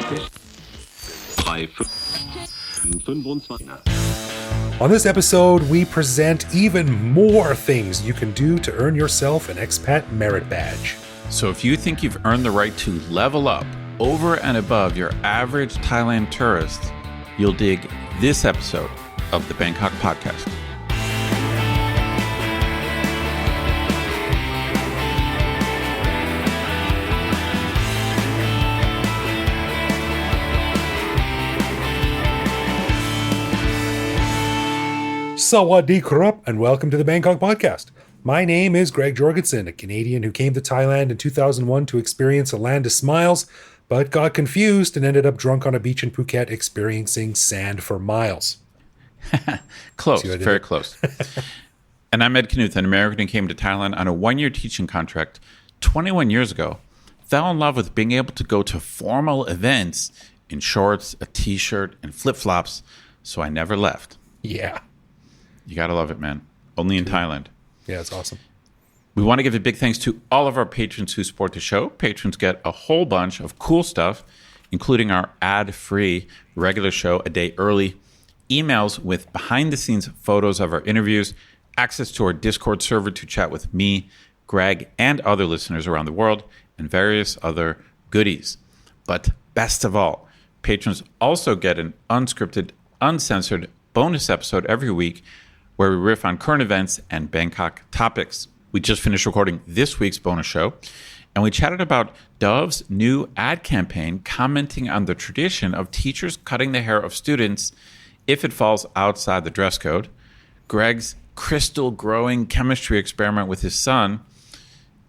On this episode, we present even more things you can do to earn yourself an expat merit badge. So if you think you've earned the right to level up over and above your average Thailand tourist, you'll dig this episode of the Bangkok Podcast. Sawadee krap, and welcome to the Bangkok Podcast. My name is Greg Jorgensen, a Canadian who came to Thailand in 2001 to experience a land of smiles, but got confused and ended up drunk on a beach in Phuket experiencing sand for miles. Close, very close. And I'm Ed Knuth, an American who came to Thailand on a one-year teaching contract 21 years ago, fell in love with being able to go to formal events in shorts, a t-shirt, and flip-flops, so I never left. Yeah. You gotta love it, man. Only in Thailand. Yeah, it's awesome. We want to give a big thanks to all of our patrons who support the show. Patrons get a whole bunch of cool stuff, including our ad-free regular show a day early, emails with behind-the-scenes photos of our interviews, access to our Discord server to chat with me, Greg, and other listeners around the world, and various other goodies. But best of all, patrons also get an unscripted, uncensored bonus episode every week where we riff on current events and Bangkok topics. We just finished recording this week's bonus show, and we chatted about Dove's new ad campaign commenting on the tradition of teachers cutting the hair of students if it falls outside the dress code, Greg's crystal growing chemistry experiment with his son,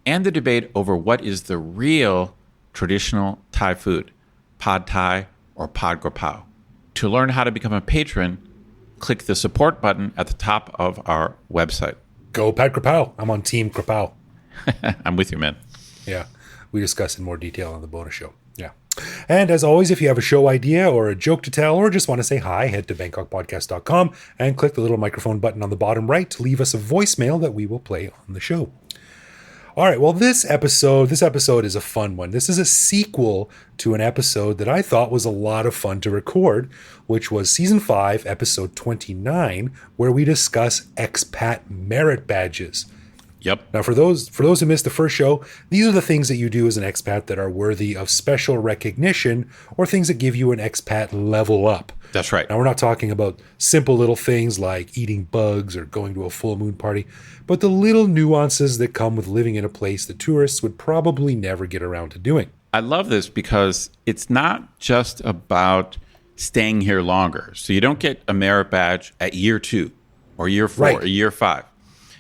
and the debate over what is the real traditional Thai food, pad Thai or pad grapao. To learn how to become a patron, click the support button at the top of our website. Go Pat Krapau. I'm on Team Krapau. I'm with you, man. Yeah. We discuss in more detail on the bonus show. Yeah. And as always, if you have a show idea or a joke to tell or just want to say hi, head to bangkokpodcast.com and click the little microphone button on the bottom right to leave us a voicemail that we will play on the show. All right, well, this episode is a fun one. This is a sequel to an episode that I thought was a lot of fun to record, which was Season 5, Episode 29, where we discuss expat merit badges. Yep. Now, for those who missed the first show, these are the things that you do as an expat that are worthy of special recognition or things that give you an expat level up. That's right. Now, we're not talking about simple little things like eating bugs or going to a full moon party, but the little nuances that come with living in a place that tourists would probably never get around to doing. I love this because it's not just about staying here longer. So you don't get a merit badge at year 2 or year 4 or year 5.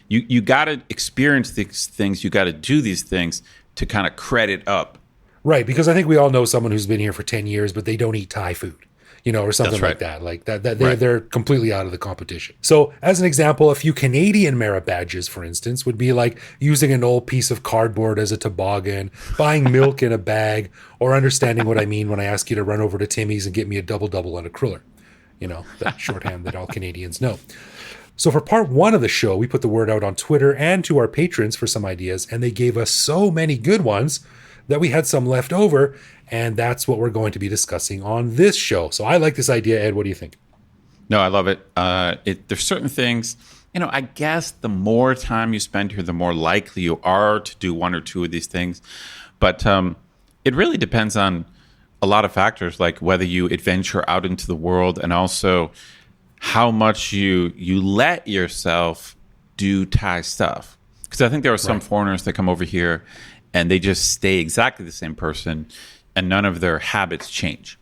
You got to experience these things. You got to do these things to kind of credit up. Right, because I think we all know someone who's been here for 10 years, but they don't eat Thai food, or something right. like that. Like that they're completely out of the competition. So as an example, a few Canadian merit badges, for instance, would be like using an old piece of cardboard as a toboggan, buying milk in a bag, or understanding what I mean when I ask you to run over to Timmy's and get me a double-double and a cruller. That shorthand that all Canadians know. So for part 1 of the show, we put the word out on Twitter and to our patrons for some ideas, and they gave us so many good ones that we had some left over, and that's what we're going to be discussing on this show. So I like this idea, Ed. What do you think? No, I love it. There's certain things, I guess the more time you spend here, the more likely you are to do one or two of these things. But it really depends on a lot of factors, like whether you adventure out into the world and also how much you let yourself do Thai stuff. Because I think there are some foreigners that come over here and they just stay exactly the same person and none of their habits change.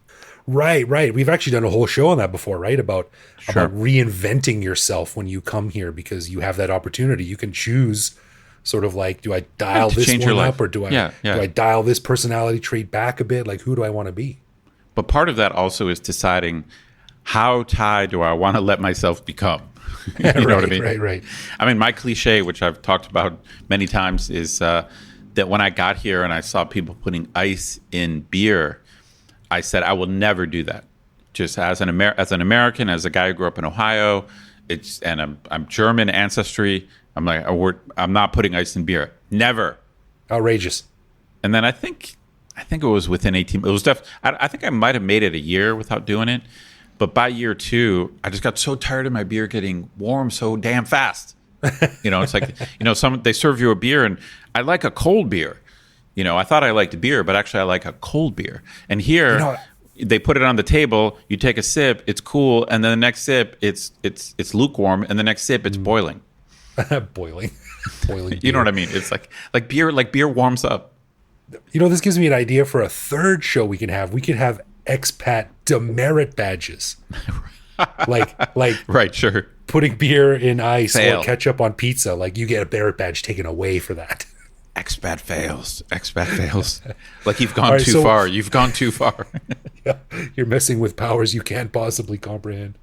Right. We've actually done a whole show on that before, right? About reinventing yourself when you come here because you have that opportunity. You can choose sort of like, do I dial this one up or do I dial this personality trait back a bit? Like, who do I want to be? But part of that also is deciding how Thai do I want to let myself become? You know what I mean? Right. I mean, my cliche, which I've talked about many times, is that when I got here and I saw people putting ice in beer, I said, I will never do that. Just as an American, as a guy who grew up in Ohio, I'm German ancestry. I'm like, I'm not putting ice in beer. Never. Outrageous. And then I think I think it was within 18. It was I think I might have made it a year without doing it, but by year 2, I just got so tired of my beer getting warm so damn fast. It's like they serve you a beer, and I like a cold beer. I thought I liked beer, but actually I like a cold beer. And here they put it on the table. You take a sip, it's cool, and then the next sip, it's lukewarm, and the next sip, it's boiling. boiling. You know what I mean? It's like beer warms up. This gives me an idea for a third show we can have. We could have expat demerit badges. like right, sure. Putting beer in ice Fail. or ketchup on pizza. Like you get a merit badge taken away for that. Expat fails. Like you've gone too far. You've gone too far. Yeah, you're messing with powers you can't possibly comprehend.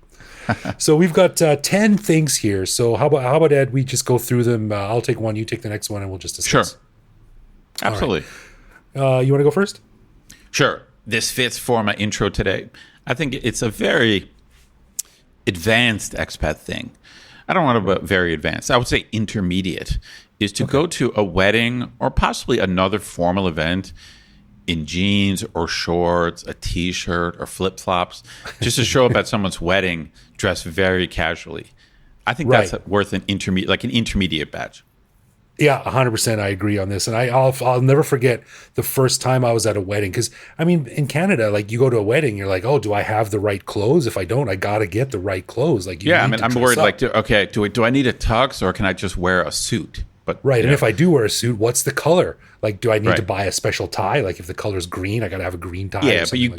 So we've got 10 things here. So how about Ed? We just go through them. I'll take one, you take the next one, and we'll just discuss. Sure. Absolutely. Right. You want to go first? Sure. This fits for my intro today. I think it's a very advanced expat thing. I don't want to be very advanced. I would say intermediate is to go to a wedding or possibly another formal event in jeans or shorts, a t-shirt or flip-flops, just to show up at someone's wedding dressed very casually. I think that's worth an intermediate badge. Yeah, 100%. I agree on this. And I'll never forget the first time I was at a wedding. Because, in Canada, like, you go to a wedding, you're like, oh, do I have the right clothes? If I don't, I got to get the right clothes. Like, I'm worried, do I need a tux or can I just wear a suit? But right. And if I do wear a suit, what's the color? Like, do I need to buy a special tie? Like, if the color's green, I got to have a green tie. Yeah, but you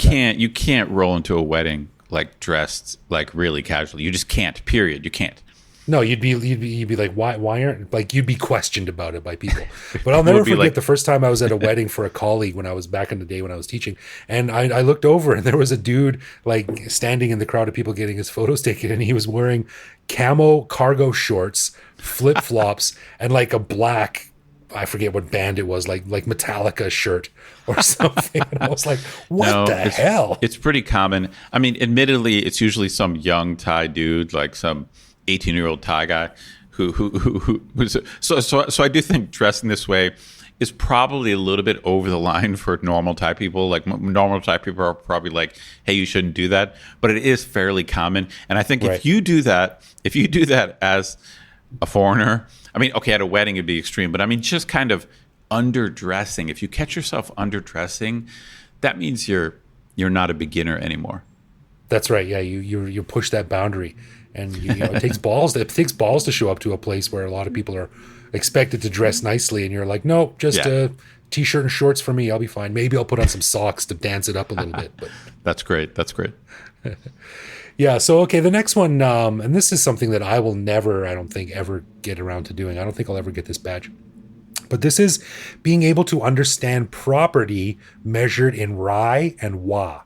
can't roll into a wedding, like, dressed, like, really casually. You just can't, period. You can't. No, you'd be like, why aren't, like, you'd be questioned about it by people. But I'll never forget the first time I was at a wedding for a colleague when I was back in the day when I was teaching, and I looked over and there was a dude like standing in the crowd of people getting his photos taken, and he was wearing camo cargo shorts, flip flops, and like a black, I forget what band it was, like Metallica shirt or something. And I was like, what the hell? It's pretty common. Admittedly, it's usually some young Thai dude, like some 18-year-old Thai guy who's so I do think dressing this way is probably a little bit over the line for normal Thai people. Like normal Thai people are probably like, hey, you shouldn't do that, but it is fairly common. And I think if you do that as a foreigner, at a wedding it'd be extreme, but just kind of underdressing. If you catch yourself underdressing, that means you're not a beginner anymore. That's right. Yeah, you push that boundary. And it takes balls. It takes balls to show up to a place where a lot of people are expected to dress nicely, and you're like, no, just a t-shirt and shorts for me. I'll be fine. Maybe I'll put on some socks to dance it up a little bit. But that's great. Yeah. So okay, the next one, and this is something that I will never, I don't think, ever get around to doing. I don't think I'll ever get this badge. But this is being able to understand property measured in rai and wa.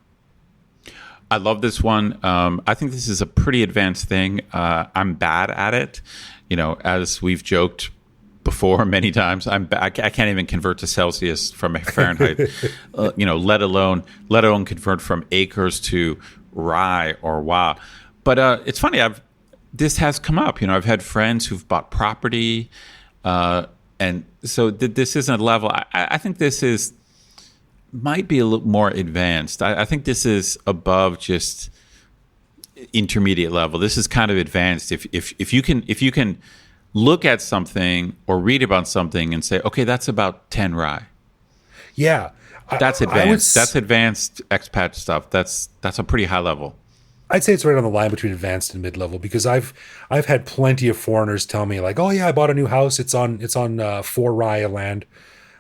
I love this one. I think this is a pretty advanced thing. I'm bad at it. As we've joked before many times, I can't even convert to Celsius from Fahrenheit. Let alone convert from acres to rai or wa. But it's funny. This has come up. I've had friends who've bought property, and so this isn't a level. I think this might be a little more advanced. I think this is above just intermediate level. This is kind of advanced. If you can look at something or read about something and say, okay, that's about 10 rai. Yeah, that's advanced. That's advanced expat stuff. That's a pretty high level. I'd say it's right on the line between advanced and mid-level, because I've had plenty of foreigners tell me like, oh yeah, I bought a new house. It's on 4 rai of land.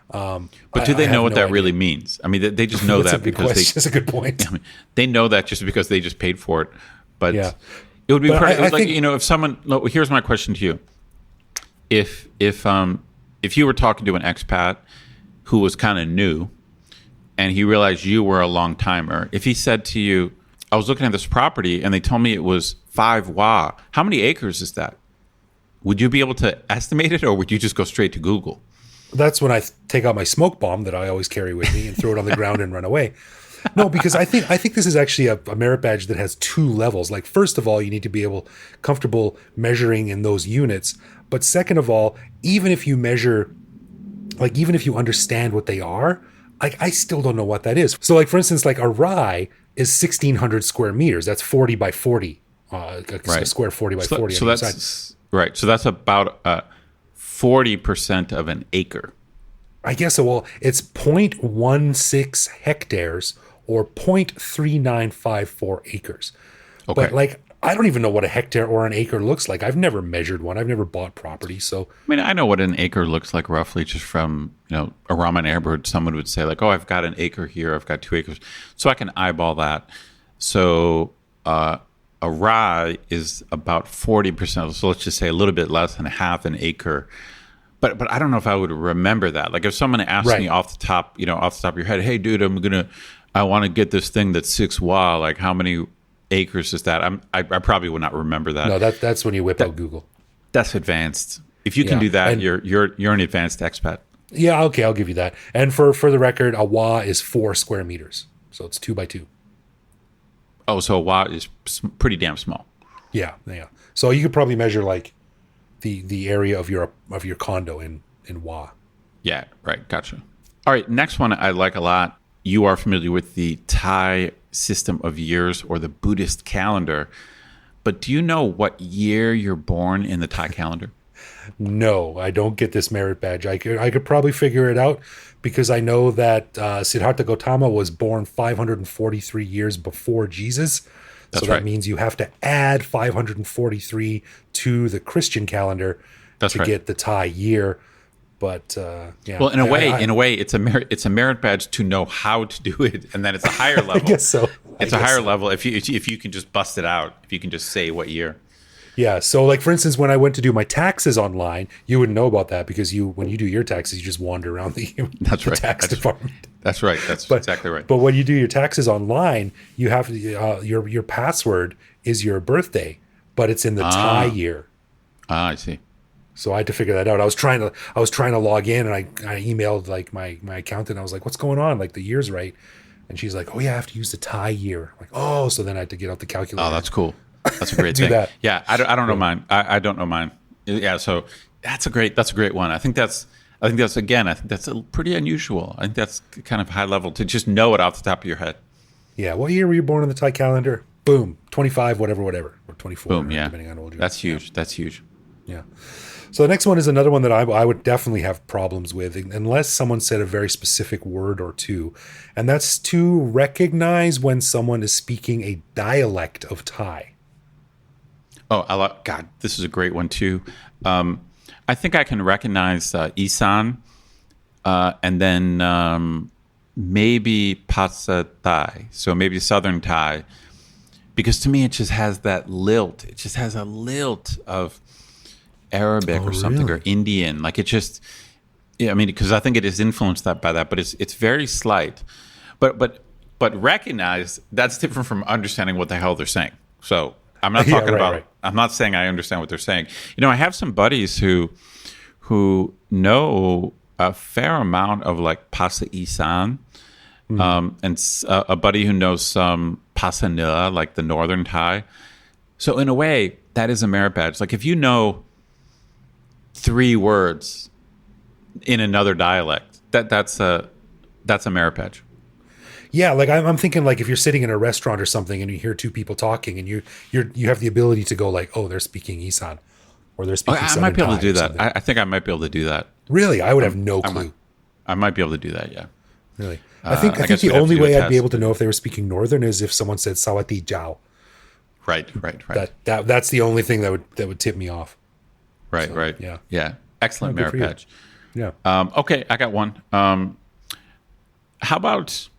But do they know what that really means? They just know that because that's a good point. They know that just because they just paid for it. But yeah. It would be if someone. Look, here's my question to you: If you were talking to an expat who was kind of new, and he realized you were a long timer, if he said to you, "I was looking at this property and they told me it was 5 wa. How many acres is that?" Would you be able to estimate it, or would you just go straight to Google? That's when I take out my smoke bomb that I always carry with me and throw it on the ground and run away. No, because I think this is actually a merit badge that has 2 levels. Like, first of all, you need to be comfortable measuring in those units. But second of all, even if you measure, like, even if you understand what they are, like I still don't know what that is. So like for instance, like a rai is 1,600 square meters. That's 40 by 40, a square 40 by 40. So that's right. So that's about 40% of an acre. I guess so. Well, it's 0.16 hectares or 0.3954 acres. Okay. But like, I don't even know what a hectare or an acre looks like. I've never measured one. I've never bought property. So, I mean, I know what an acre looks like roughly just from, a ramen neighborhood. Someone would say like, oh, I've got an acre here. I've got 2 acres. So I can eyeball that. So a rai is about 40%. So let's just say a little bit less than half an acre. But I don't know if I would remember that. Like if someone asked me off the top of your head, hey, dude, I want to get this thing that's 6 wa. Like how many acres is that? I probably would not remember that. No, that's when you whip out Google. That's advanced. If you can do that, and you're an advanced expat. Yeah, okay, I'll give you that. And for the record, a wa is 4 square meters, so it's 2 by 2. Oh, so a wa is pretty damn small. Yeah. So you could probably measure like the area of your condo in wa. Yeah, right. Gotcha. All right, next one I like a lot. You are familiar with the Thai system of years or the Buddhist calendar, but do you know what year you're born in the Thai calendar? No, I don't get this merit badge. I could probably figure it out because I know that Siddhartha Gautama was born 543 years before Jesus. That's so that right. means you have to add 543 to the Christian calendar to get the Thai year. But yeah. Well, in a way, it's a merit badge to know how to do it, and then it's a higher level. I guess so. It's a higher level if you can just bust it out, if you can just say what year. Yeah. So, like for instance, when I went to do my taxes online, you wouldn't know about that because when you do your taxes, you just wander around the tax department. That's right. That's exactly right. But when you do your taxes online, you have your password is your birthday, but it's in the Thai year. I see. So I had to figure that out. I was trying to log in, and I emailed like my accountant. I was like, "What's going on? Like the year's right?" And she's like, "Oh yeah, I have to use the Thai year." I'm like, oh, so then I had to get out the calculator. Oh, that's cool. That's a great thing. That. Yeah, I don't know mine. I don't know mine. Yeah, so that's a great one. I think that's pretty unusual. I think that's kind of high level to just know it off the top of your head. Yeah. What year were you born in the Thai calendar? Boom. 25, whatever, or 24. Boom. Yeah. Depending on how old you are. That's huge. Yeah. That's huge. Yeah. So the next one is another one that I would definitely have problems with unless someone said a very specific word or two. And that's to recognize when someone is speaking a dialect of Thai. Oh, God, this is a great one too. I think I can recognize Isan and then maybe Pasa Thai. So maybe Southern Thai. Because to me, it just has that lilt. It just has a lilt of Arabic or something, or Indian. Like it just, I mean, because I think it is influenced by that, but it's very slight. But recognize that's different from understanding what the hell they're saying. So I'm not talking about. Right. I'm not saying I understand what they're saying. I have some buddies who know a fair amount of like Pasa Isan, and a buddy who knows some Pasa Nila, like the Northern Thai. So in a way, that is a merit badge. Like if you know 3 words in another dialect, that's a merit badge. Yeah, like I'm thinking like if you're sitting in a restaurant or something and you hear 2 people talking and you have the ability to go like, oh, they're speaking Isan or they're speaking I might be able to do that. Something. I think I might be able to do that. Really? I would have no clue. I might be able to do that, yeah. Really? I think the only way I'd be able to know if they were speaking Northern is if someone said Sawati Jiao. Right. That's the only thing that would tip me off. Right, so, right. Yeah. Excellent merit badge. Yeah. Okay, I got one. How about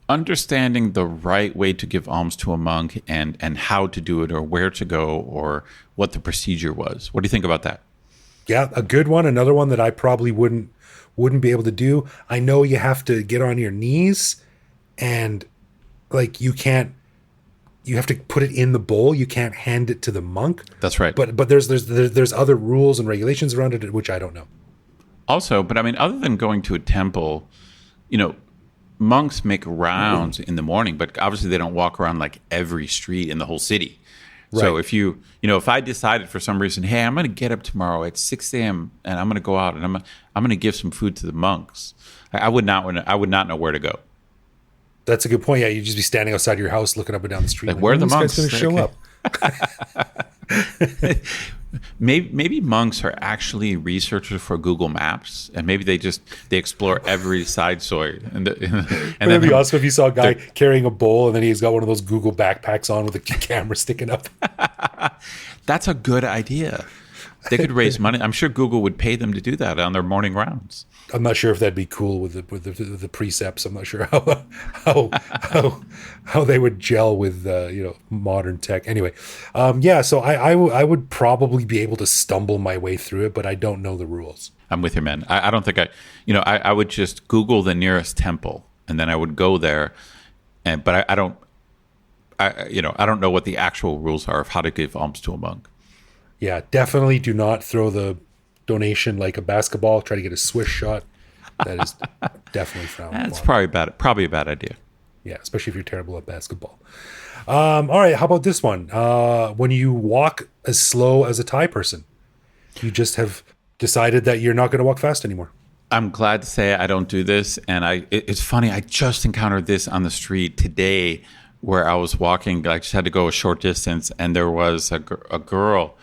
understanding the right way to give alms to a monk and how to do it or where to go or what the procedure was? What do you think about that? Yeah, a good one. Another one that I probably wouldn't be able to do. I know you have to get on your knees and like you have to put it in the bowl. You can't hand it to the monk. That's right. But there's other rules and regulations around it, which I don't know. Also, but I mean, other than going to a temple, monks make rounds in the morning, but obviously they don't walk around like every street in the whole city. So Right. if I decided for some reason, hey, I'm going to get up tomorrow at 6 a.m. and I'm going to go out and I'm going to give some food to the monks, I would not know where to go. That's a good point. Yeah, you'd just be standing outside your house looking up and down the street. Like, where are the "When monks?" these guys going to show Okay. up? Maybe monks are actually researchers for Google Maps, and maybe they explore every side story. And It'd be awesome if you saw a guy carrying a bowl and then he's got one of those Google backpacks on with a camera sticking up. that's a good idea. They could raise money. I'm sure Google would pay them to do that on their morning rounds. I'm not sure if that'd be cool with the precepts. I'm not sure how they would gel with modern tech. Anyway, so I would probably be able to stumble my way through it, but I don't know the rules. I'm with you, man. I don't think I would just Google the nearest temple and then I would go there, but I don't know what the actual rules are of how to give alms to a monk. Yeah, definitely do not throw the donation like a basketball. Try to get a swish shot. That is definitely frowned upon. That's probably a bad idea. Yeah, especially if you're terrible at basketball. All right, how about this one? When you walk as slow as a Thai person, you just have decided that you're not going to walk fast anymore. I'm glad to say I don't do this, and it's funny. I just encountered this on the street today, where I was walking. I just had to go a short distance, and there was a girl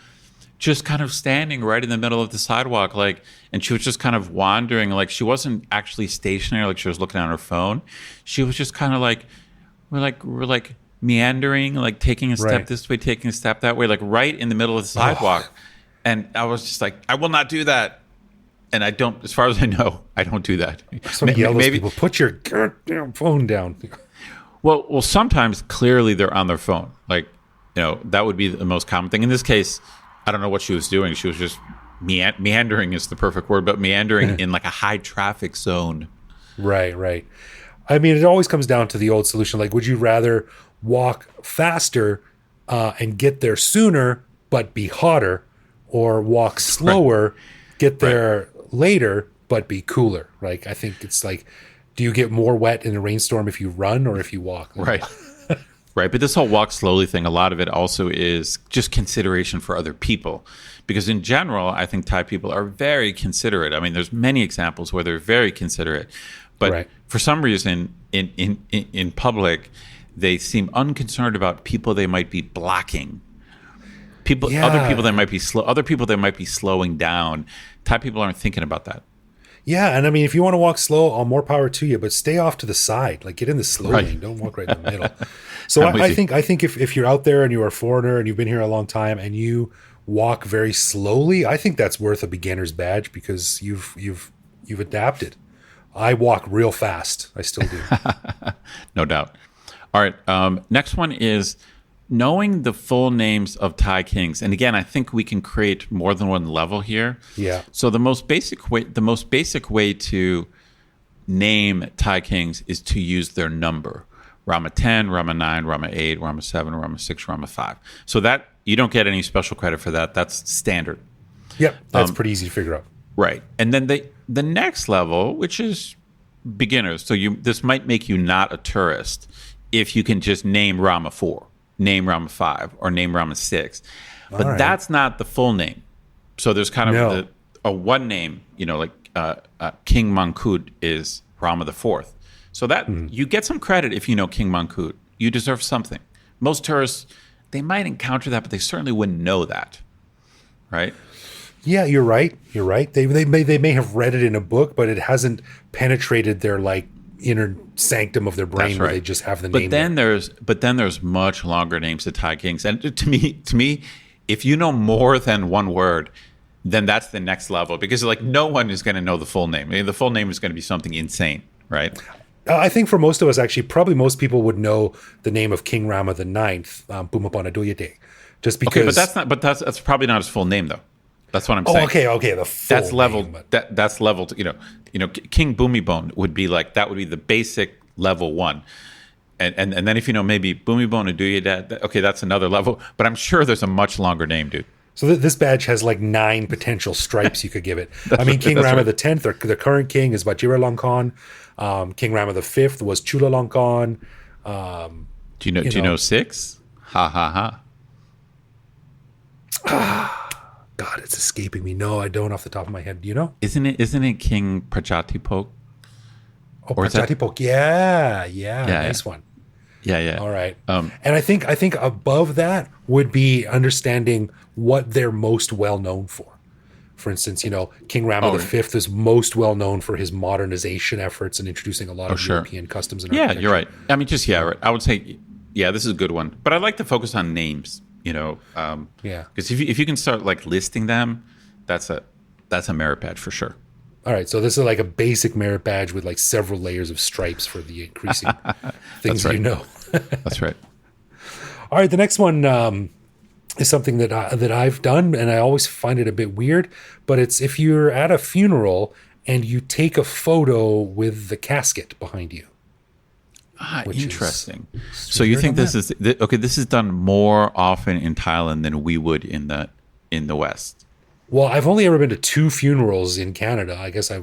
just kind of standing right in the middle of the sidewalk, and she was just kind of wandering, she wasn't actually stationary, like she was looking on her phone. She was just kind of we're meandering, taking a step Right. this way, taking a step that way, right in the middle of the sidewalk. Oh. And I was just like, I will not do that. And I don't, as far as I know, I don't do that. Somebody yell those people, put your goddamn phone down. Well, sometimes clearly they're on their phone. That would be the most common thing. In this case, I don't know what she was doing. She was just meandering is the perfect word, but meandering in a high traffic zone. Right. I mean, it always comes down to the old solution. Would you rather walk faster and get there sooner, but be hotter, or walk slower, get there later, but be cooler? I think it's do you get more wet in a rainstorm if you run or if you walk? Right. Right. But this whole walk slowly thing, a lot of it also is just consideration for other people. Because in general, I think Thai people are very considerate. I mean, there's many examples where they're very considerate. But for some reason, in public, they seem unconcerned about people they might be blocking. Other people that might be slowing down. Thai people aren't thinking about that. Yeah, and I mean, if you want to walk slow, all more power to you, but stay off to the side. Get in the slow Right. lane. Don't walk right in the middle. So I think if you're out there and you're a foreigner and you've been here a long time and you walk very slowly, I think that's worth a beginner's badge because you've adapted. I walk real fast. I still do. No doubt. All right. Next one is knowing the full names of Thai kings. And again, I think we can create more than one level here. Yeah. So the most basic way to name Thai kings is to use their number. Rama 10, Rama 9, Rama 8, Rama 7, Rama 6, Rama 5. So that you don't get any special credit for that. That's standard. Yep. That's pretty easy to figure out. Right. And then the next level, which is beginners. So this might make you not a tourist if you can just name Rama 4, name Rama 5, or name Rama 6. But that's not the full name. So there's kind of a one name, King Mangkut is Rama the 4th. So that you get some credit if you know King Mangkut. You deserve something. Most tourists, they might encounter that, but they certainly wouldn't know that, right? Yeah, you're right. They may have read it in a book, but it hasn't penetrated their inner sanctum of their brain. That's where right. They just have the name. But then there's much longer names to Thai kings, and to me, if you know more than one word, then that's the next level because no one is going to know the full name. I mean, the full name is going to be something insane, right? I think for most of us, actually, probably most people would know the name of King Rama the Ninth, Bumapana Duyate, just because. Okay, but that's probably not his full name though. That's what I'm saying. Okay. The full that's level. name, That's level. King Bumibone would be that would be the basic level 1, and then if maybe Bumibone and Duyate, okay, that's another level. But I'm sure there's a much longer name, dude. So this badge has 9 potential stripes you could give it. I mean, King Rama the 10th, the current king is Vajira Longkorn. King Rama the 5th was Chula Longkorn. Do you know 6? Ha ha ha. God, it's escaping me. No, I don't off the top of my head. Do you know? Isn't it King Prajatipok? Oh, Or is that Prajatipok. Yeah, yeah, nice one. yeah, yeah. All right. And I think above that would be understanding what they're most well known for. For instance, King Rama V is most well known for his modernization efforts and introducing a lot of sure. European customs and Yeah, architecture. you're right. I mean, right. I would say, yeah, this is a good one. But I'd like to focus on names, Yeah. because if you can start like listing them, that's a merit badge for sure. All right, so this is like a basic merit badge with like several layers of stripes for the increasing things right. you know. That's right. All right, the next one is something that I've done, and I always find it a bit weird. But it's if you're at a funeral and you take a photo with the casket behind you. Interesting. So you think this is okay? This is done more often in Thailand than we would in the West. Well, I've only ever been to 2 funerals in Canada. I guess I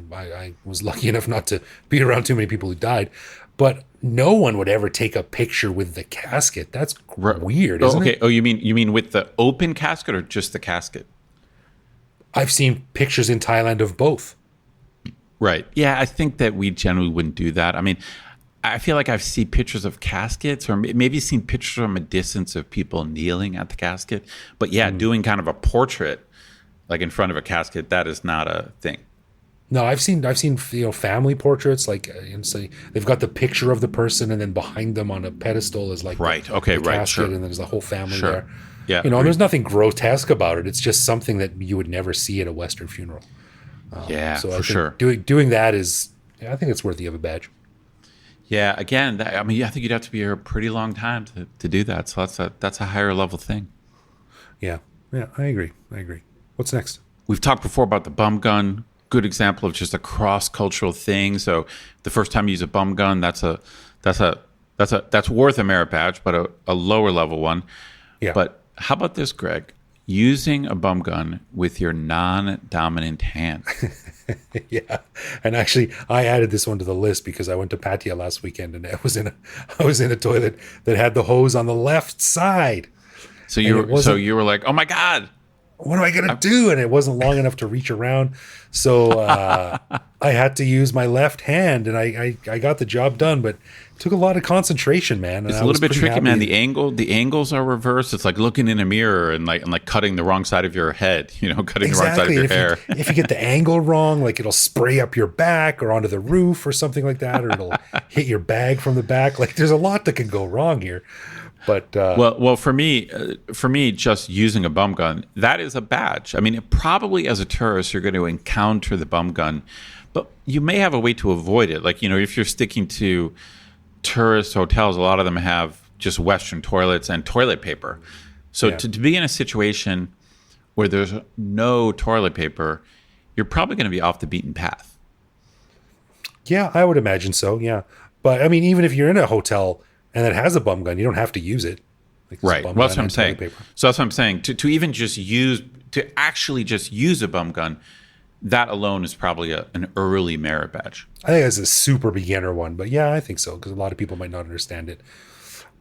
was lucky enough not to be around too many people who died. But no one would ever take a picture with the casket. That's weird, isn't it? Oh, you mean with the open casket or just the casket? I've seen pictures in Thailand of both. Right. Yeah, I think that we generally wouldn't do that. I mean, I feel like I've seen pictures of caskets or maybe seen pictures from a distance of people kneeling at the casket. But yeah, doing kind of a portrait like in front of a casket, that is not a thing. No, I've seen family portraits like so they've got the picture of the person and then behind them on a pedestal is like the casket, sure. And then there's the whole family Sure. there. Yeah, and there's nothing grotesque about it. It's just something that you would never see at a Western funeral. So I sure. Doing that is, I think it's worthy of a badge. Yeah, again, I think you'd have to be here a pretty long time to do that. So that's a higher level thing. Yeah, I agree. What's next? We've talked before about the bum gun. Good example of just a cross-cultural thing. So the first time you use a bum gun, that's worth a merit badge, but a lower level one. Yeah. But how about this, Greg? Using a bum gun with your non-dominant hand. Yeah, and actually, I added this one to the list because I went to Pattaya last weekend, and I was in a toilet that had the hose on the left side. So you were like, oh my God. What am I going to do? And it wasn't long enough to reach around. So I had to use my left hand, and I got the job done, but it took a lot of concentration, man. And it's a little bit tricky, man. The angles are reversed. It's like looking in a mirror and like cutting the wrong side of your head, cutting the wrong side of your hair. If you get the angle wrong, like it'll spray up your back or onto the roof or something like that, or it'll hit your bag from the back. Like there's a lot that can go wrong here. But well, for me, just using a bum gun, that is a badge. I mean, probably as a tourist, you're going to encounter the bum gun, but you may have a way to avoid it. Like, if you're sticking to tourist hotels, a lot of them have just Western toilets and toilet paper. So to be in a situation where there's no toilet paper, you're probably going to be off the beaten path. Yeah, I would imagine so. Yeah. But I mean, even if you're in a hotel and it has a bum gun, you don't have to use it. Like right. Well, that's what I'm saying. So that's what I'm saying. To actually just use a bum gun, that alone is probably an early merit badge. I think that's a super beginner one, but yeah, I think so because a lot of people might not understand it.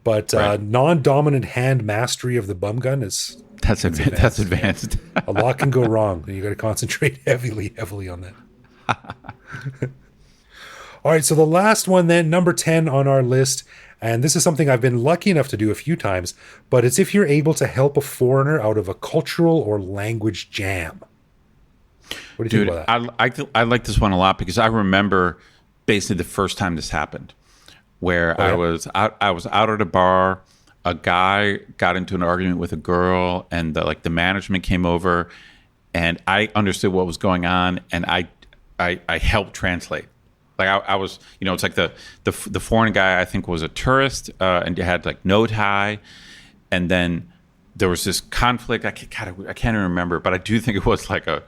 But non-dominant hand mastery of the bum gun that's advanced. A lot can go wrong. You got to concentrate heavily on that. All right, so the last one then, number 10 on our list. And this is something I've been lucky enough to do a few times, but it's if you're able to help a foreigner out of a cultural or language jam. What do you think about that? I like this one a lot because I remember basically the first time this happened, where I was out at a bar. A guy got into an argument with a girl, and the management came over, and I understood what was going on, and I helped translate. Like I was, it's like the foreign guy I think was a tourist, and had like no tie, and then there was this conflict. I can't even remember, but I do think it was like a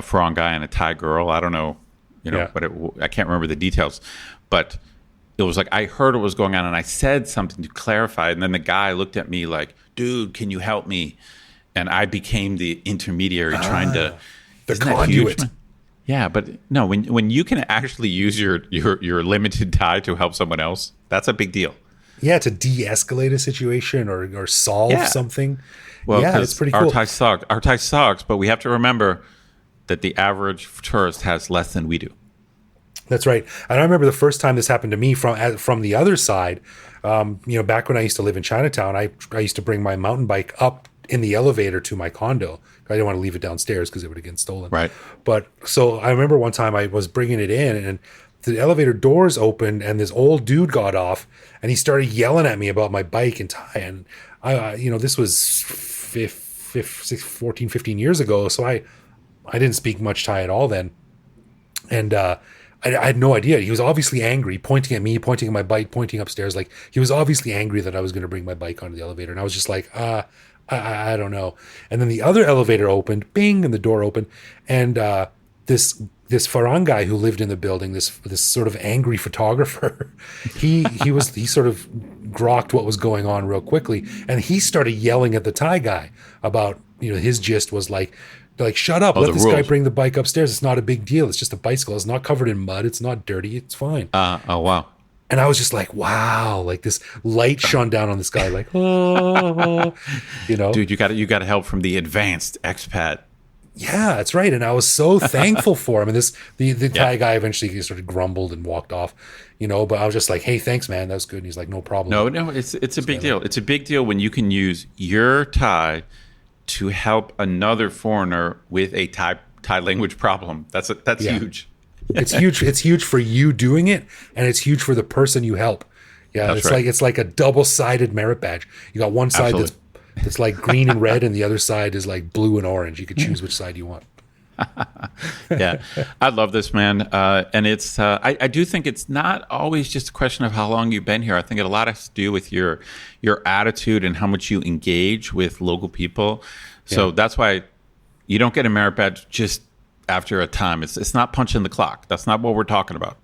foreign guy and a Thai girl. I don't know, but I can't remember the details. But it was like I heard what was going on, and I said something to clarify, and then the guy looked at me like, "Dude, can you help me?" And I became the intermediary, trying to the conduit. Yeah, but no, when you can actually use your limited tie to help someone else, that's a big deal. Yeah, to de-escalate a situation or solve Yeah. something. Well, Yeah, it's pretty cool. Our Thai sucks, but we have to remember that the average tourist has less than we do. That's right. And I remember the first time this happened to me from the other side. Back when I used to live in Chinatown, I used to bring my mountain bike up in the elevator to my condo. I didn't want to leave it downstairs because it would have gotten stolen. Right. But so I remember one time I was bringing it in, and the elevator doors opened, and this old dude got off, and he started yelling at me about my bike in Thai. And this was 14, 15 years ago, so I didn't speak much Thai at all then. And I had no idea. He was obviously angry, pointing at me, pointing at my bike, pointing upstairs. Like, he was obviously angry that I was going to bring my bike onto the elevator. And I was just like, I don't know. And then the other elevator opened, bing, and the door opened. And this Farang guy who lived in the building, this sort of angry photographer, he sort of grokked what was going on real quickly. And he started yelling at the Thai guy about, his gist was like, shut up, let this guy bring the bike upstairs. It's not a big deal. It's just a bicycle. It's not covered in mud. It's not dirty. It's fine. Oh, wow. And I was just like, wow, like this light shone down on this guy, like, oh, Dude, you got help from the advanced expat. Yeah, that's right. And I was so thankful for him. And the Thai guy eventually sort of grumbled and walked off, but I was just like, hey, thanks, man. That was good. And he's like, no problem. No, it's a big deal. It's a big deal when you can use your Thai to help another foreigner with a Thai language problem. That's huge. It's huge. It's huge for you doing it, and it's huge for the person you help. Yeah, it's like a double-sided merit badge. You got one side that's like green and red, and the other side is like blue and orange. You could choose which side you want. Yeah, I love this, man. And it's I do think it's not always just a question of how long you've been here. I think it a lot has to do with your attitude and how much you engage with local people. So that's why you don't get a merit badge just after a time. It's not punching the clock. That's not what we're talking about.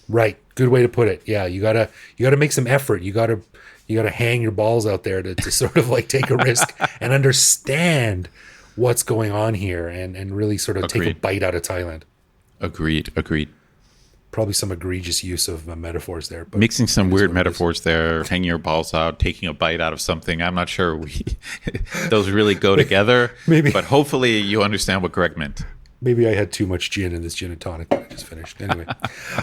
Right. Good way to put it. Yeah, you gotta make some effort. You gotta hang your balls out there to sort of like take a risk and understand what's going on here and really sort of take a bite out of Thailand. Agreed. Probably some egregious use of metaphors there. But mixing some weird metaphors there, hanging your balls out, taking a bite out of something. I'm not sure those really go together. Maybe. But hopefully you understand what Greg meant. Maybe I had too much gin in this gin and tonic that I just finished. Anyway.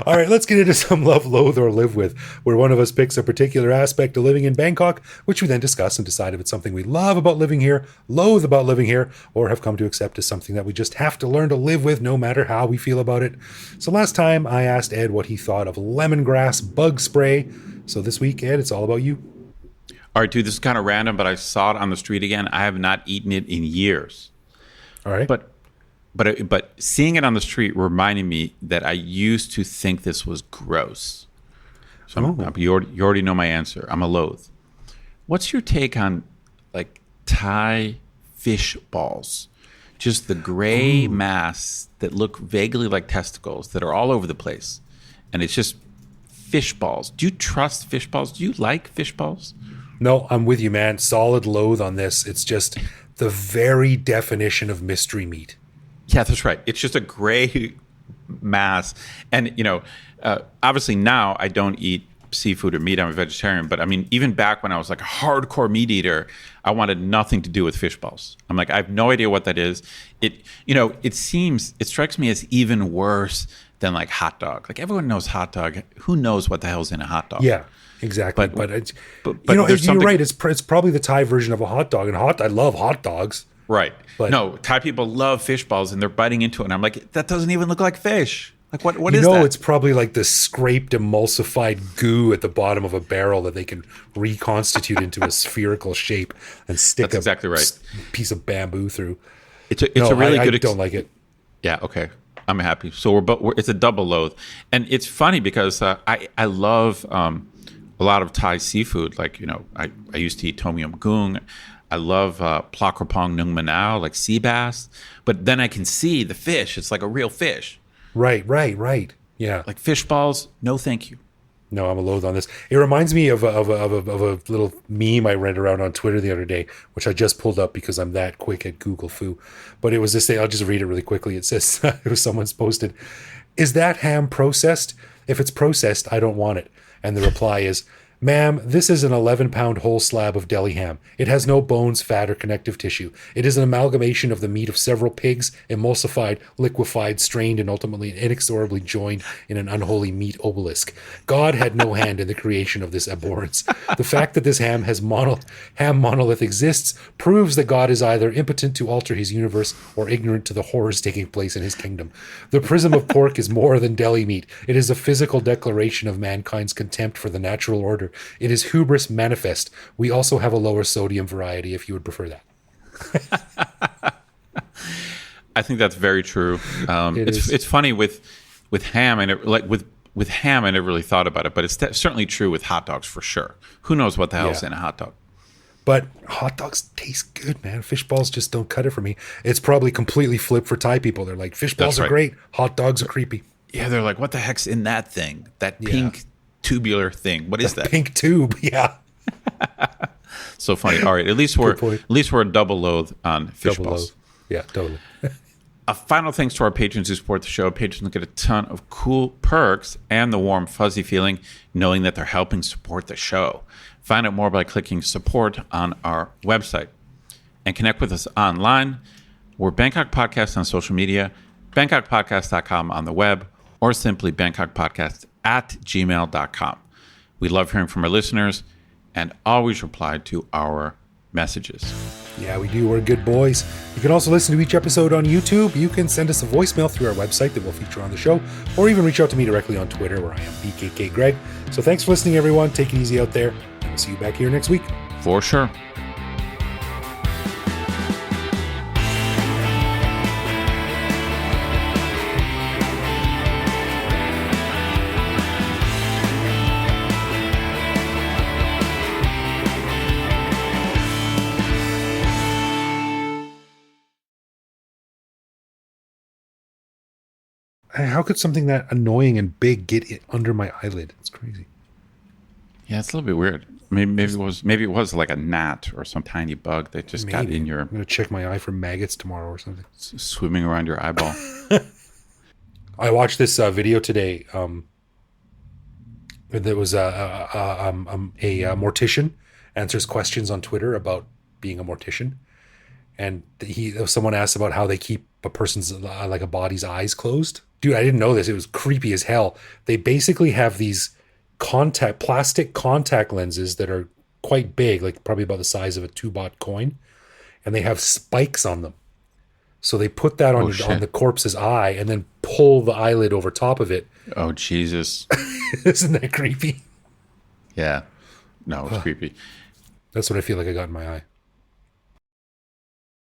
All right, let's get into some love, loathe, or live with, where one of us picks a particular aspect of living in Bangkok, which we then discuss and decide if it's something we love about living here, loathe about living here, or have come to accept as something that we just have to learn to live with no matter how we feel about it. So last time I asked Ed what he thought of lemongrass bug spray. So this week, Ed, it's all about you. All right, dude, this is kind of random, but I saw it on the street again. I have not eaten it in years. All right. But seeing it on the street reminded me that I used to think this was gross. So you already know my answer. I'm a loathe. What's your take on like Thai fish balls? Just the gray mass that look vaguely like testicles that are all over the place. And it's just fish balls. Do you trust fish balls? Do you like fish balls? No, I'm with you, man. Solid loathe on this. It's just the very definition of mystery meat. Yeah, that's right. It's just a gray mass. And, obviously now I don't eat seafood or meat. I'm a vegetarian. But I mean, even back when I was like a hardcore meat eater, I wanted nothing to do with fish balls. I'm like, I have no idea what that is. It strikes me as even worse than like hot dog. Like everyone knows hot dog. Who knows what the hell's in a hot dog? Yeah, exactly. But you're right. It's probably the Thai version of a hot dog. And I love hot dogs. Right. But no, Thai people love fish balls and they're biting into it. And I'm like, that doesn't even look like fish. Like what is that? It's probably like the scraped emulsified goo at the bottom of a barrel that they can reconstitute into a spherical shape and stick That's exactly right. piece of bamboo through. It's a really good. I don't like it. Yeah. Okay. I'm happy. So it's a double loathe, and it's funny because I love a lot of Thai seafood. Like I used to eat tom yum goong. I love plak krapong nung manao, like sea bass. But then I can see the fish. It's like a real fish. Right. Yeah. Like fish balls, no thank you. No, I'm a loathe on this. It reminds me of a little meme I read around on Twitter the other day, which I just pulled up because I'm that quick at Google Foo. But it was this thing. I'll just read it really quickly. It says, it was someone's posted, "Is that ham processed? If it's processed, I don't want it." And the reply is, Ma'am, this is an 11-pound whole slab of deli ham. It has no bones, fat, or connective tissue. It is an amalgamation of the meat of several pigs, emulsified, liquefied, strained, and ultimately and inexorably joined in an unholy meat obelisk. God had no hand in the creation of this abhorrence. The fact that this ham monolith exists proves that God is either impotent to alter his universe or ignorant to the horrors taking place in his kingdom. The prism of pork is more than deli meat. It is a physical declaration of mankind's contempt for the natural order. It is hubris manifest. We also have a lower sodium variety if you would prefer that. I think that's very true. It's funny with ham, and with ham, I never really thought about it, but it's certainly true with hot dogs for sure. Who knows what the hell's in a hot dog? But hot dogs taste good, man. Fish balls just don't cut it for me. It's probably completely flipped for Thai people. They're like, fish balls are great. Hot dogs are creepy. Yeah, they're like, what the heck's in that thing? That pink tubular thing. What is that? Pink tube, yeah. So funny. All right, at least we're a double loathe on fish Double balls. loathe. Yeah, totally. Final thanks to our patrons who support the show. Patrons get a ton of cool perks and the warm, fuzzy feeling knowing that they're helping support the show. Find out more by clicking support on our website. And connect with us online. We're Bangkok Podcast on social media, bangkokpodcast.com on the web, or simply bangkokpodcast@gmail.com. We love hearing from our listeners and always reply to our messages. Yeah, we do. We're good boys. You can also listen to each episode on YouTube. You can send us a voicemail through our website that we'll feature on the show, or even reach out to me directly on Twitter, where I am BKK Greg. So thanks for listening, everyone. Take it easy out there, and we'll see you back here next week. For sure. How could something that annoying and big get it under my eyelid? It's crazy. Yeah, it's a little bit weird. Maybe it was like a gnat or some tiny bug that just got in your. I'm gonna check my eye for maggots tomorrow or something. Swimming around your eyeball. I watched this video today. There was a mortician answers questions on Twitter about being a mortician, and someone asked about how they keep a person's like a body's eyes closed. Dude, I didn't know this. It was creepy as hell. They basically have these plastic contact lenses that are quite big, like probably about the size of a 2-baht coin, and they have spikes on them. So they put that on the corpse's eye and then pull the eyelid over top of it. Oh, Jesus. Isn't that creepy? Yeah. No, it's creepy. That's what I feel like I got in my eye.